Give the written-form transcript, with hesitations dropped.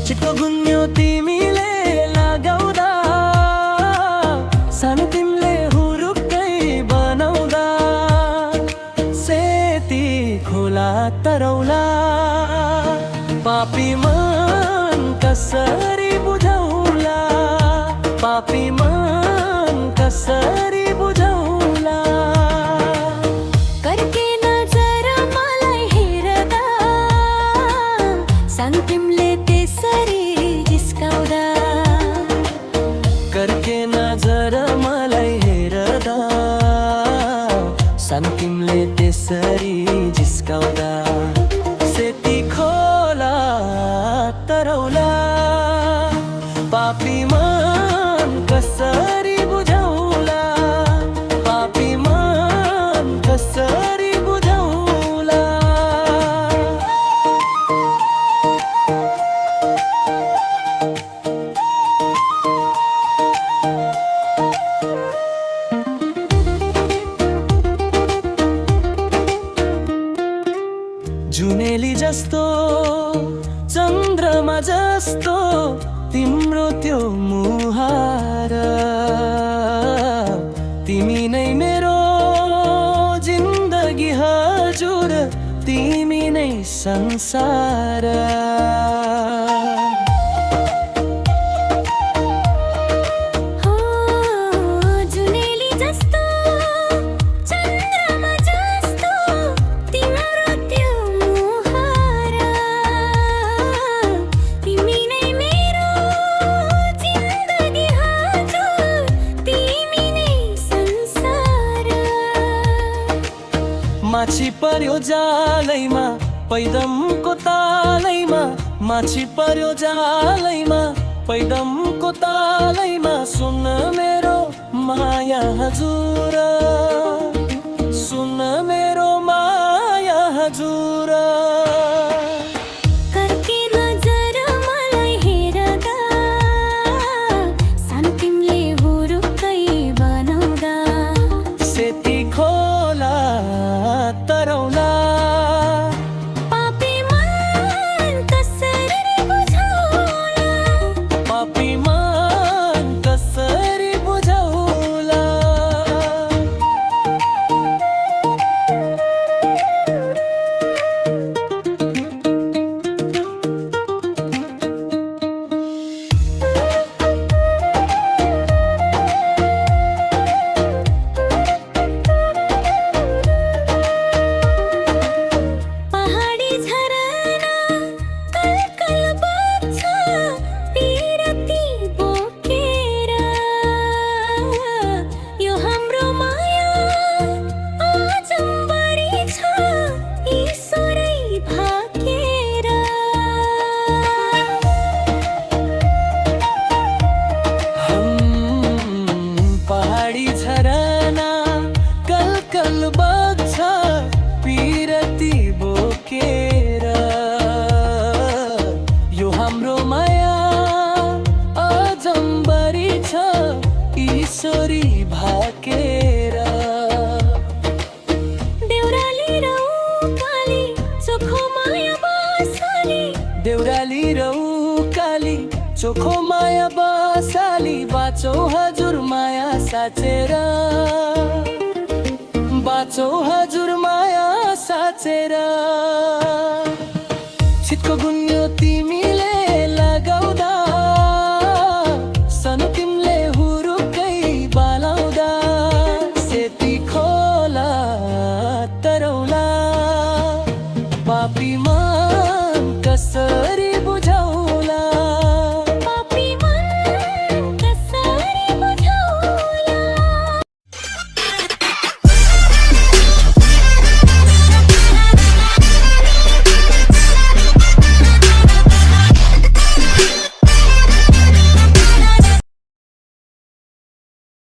छिटो गुन्यो तिमीले लगाउँदा, सानो तिमीले हुरुक्कै बनाउँदा, सेती खोला तरौला, पापी मन कसरी बुझौला, पापी मन कसरी बुझौला। करके नजर मलाई हेर्दा, सानो तिमीले त्यसरी जिस्काउँदा, करके नजर मलाई हेर्दा, सानो तिमीले त्यसरी जिस्काउँदा, सेती खोला तरौला, पापी मन कसरी बुझौला, पापी मन कसरी बुझौला। जुनेली जस्तो चन्द्रमा जस्तो तिम्रो त्यो मुहार, तिमी नै मेरो जिन्दगी हजुर, तिमी नै संसार। हो जुनेली जस्तो चन्द्रमा जस्तो तिम्रो त्यो मुहार, तिमी नै मेरो जिन्दगी हजुर, तिमी नै संसार। माछी पर्यो जालैमा पैदमको तालैमा, माछी पर्यो जालैमा पैदमको तालैमा, सुन मेरो माया हजुर, सुन मेरो माया हजुर। करके नजर मलाई हेर्दा, सानो तिमीले हुरुक्कै बनाउँदा, सेती खोला तरौला, पापी मन कसरी बुझौला, पापी मन कसरी बुझौला। पहाडी झरना कलकल बग्छ पिरती बोकेर, यो हाम्रो माया अजम्बरी छ ईश्वरै भाकेर। पहाडी झरना कलकल बग्छ पिरती बोकेर, यो हाम्रो माया अजम्बरी छ ईश्वरी भाकेर। देउराली र उकाली चोखो माया बसाली, देउराली र उकाली चोखो माया बसाली, बाँचौ हजुर माया साँचेर, बाँचौ हजुर माया साँचेर। छिटको गुन्यो